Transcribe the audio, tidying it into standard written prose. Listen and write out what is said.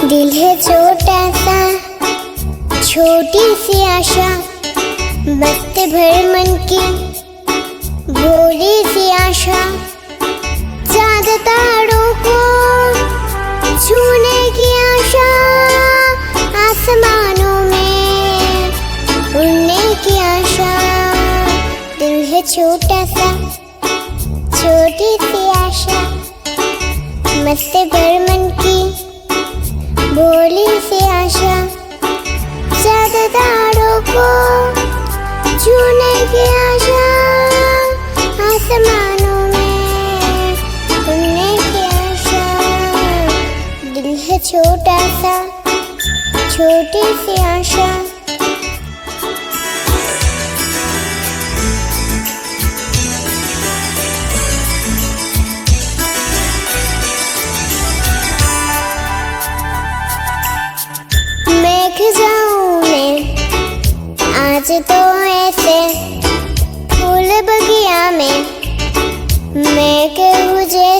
दिल है छोटा सा, छोटी सी आशा, मस्त भर मन की भोली सी आशा। चांद तारों को छूने की आशा, आसमानों में उड़ने की आशा। दिल है छोटा सा, छोटी सी आशा, मस्त भर मन की भोली सी आशा। चांद तारों को छूने की आशा, आसमानों में उड़ने की आशा। दिल है छोटा सा, छोटी सी आशा। मैं खिजाऊं मैं आज तो ऐसे फूल बगिया में, मैं कहूँ जैसे